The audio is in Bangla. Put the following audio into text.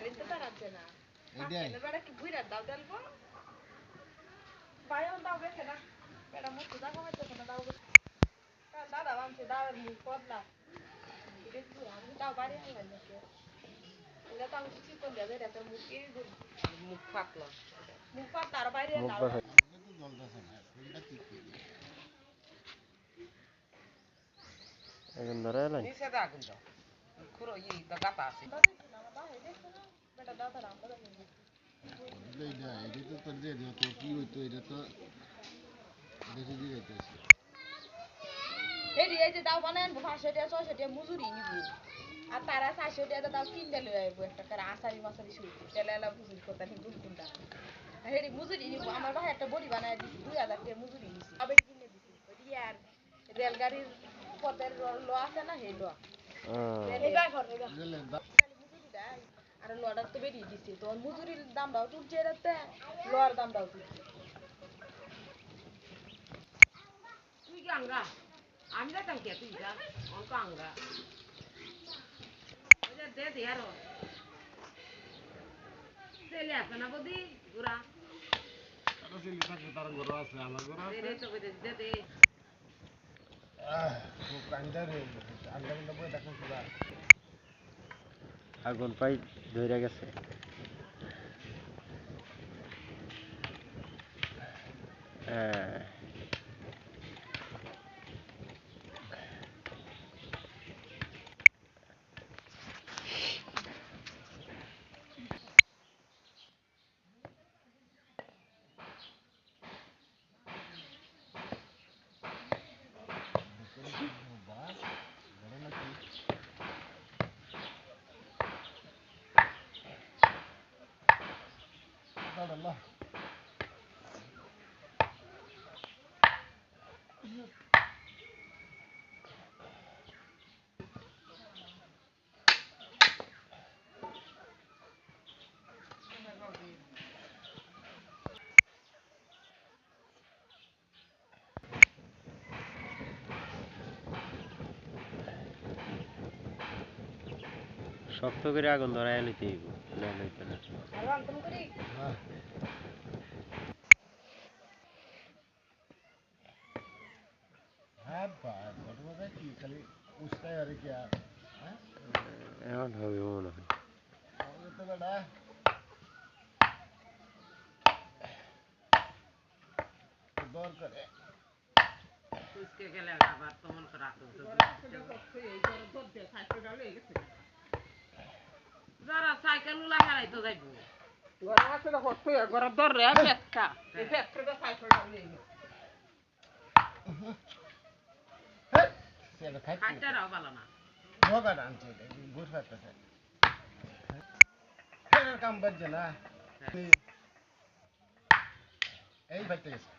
এতে তারাচ্ছে না এটাই বেটা কি বুইরা দাও দেলবো বাইও দাও বেছে না বেটা মুখ দাও কমাইতেছে না দাও দাদা মামছে দাওয়ের মুখ পদলা দেখু আমি দাও বাড়ি আনলাই নাকি এটা তো আমি কিছু করে দেবে এটা মুখ এই মুখ ফাটলো মুখ ফাট আর বাইরে দাও তো জ্বলতেছে না এটা ঠিক করি এখন ধরে এলেন নিচে দা আগুন দাও খুঁড়ো ই দা গাতা আছে বেটা দাদা রাম দাদা এটা তো তোর দিয়ে দিও তো কি হইতো এটা তো দেখে দিয়ে যাইতেছে এই যে দাও বানান 500 টাকা 600 টাকা মজুরি নিব আর তারা 400 টাকা দাও কিনতে লই আইবো একটা করে আসারি মাসারি শুই তেলালা মজুরি করতে নি দুনটা হেডি মজুরি নিব আমার ভাই একটা বডি বানায় দিছি 2000 টাকা মজুরি নিছি আবার কিনে দিছি ইয়ার রেলগাড়ির পথের লো আছে না হে লো এই গায় ঘর রেগা মজুরি দেয় আর লোডার তো বেরিয়ে দিছি তো মজুরির দামটাও তুলছে রাতে লোয়ার দামটাও তুলছে তুই গাঙ্গা আমি যাইতাম কে তুই যা অঙ্ক আঙ্গা দে দে আরো ছেলে আছে না বদি গুড়া আরো চিলি থাকবে তার ঘর আছে আমার ঘর আছে দে তো দে দে খুব কান্দা রে আন্ডা আন্ডা বই দেখো পুরা আগুন পাই ধরে গেছে আল্লাহ শক্ত করে আগুন ধরায় লইতে হইব না লইতে না আর অন্তম করি হ্যাঁ বাস ঘটনাটা কি খালি উস্তায় আর কি হ্যাঁ এখন হবে মনে হয় আমাদের তো বেটা দরকার উসকে গেলে আবার তোমার তো রাখো যারা সাইকেল উলা হেরাই তো যাইব গরা আছে তো হচ্ছে গরা দর রে পেটটা এই পেটটা সাইকেলটা নিয়ে নি সেটা খাইতে খাইতে রাও ভালো না মগা আনছে গুড ফাইটটা কাম বাজছে না এই ভাইতে গেছে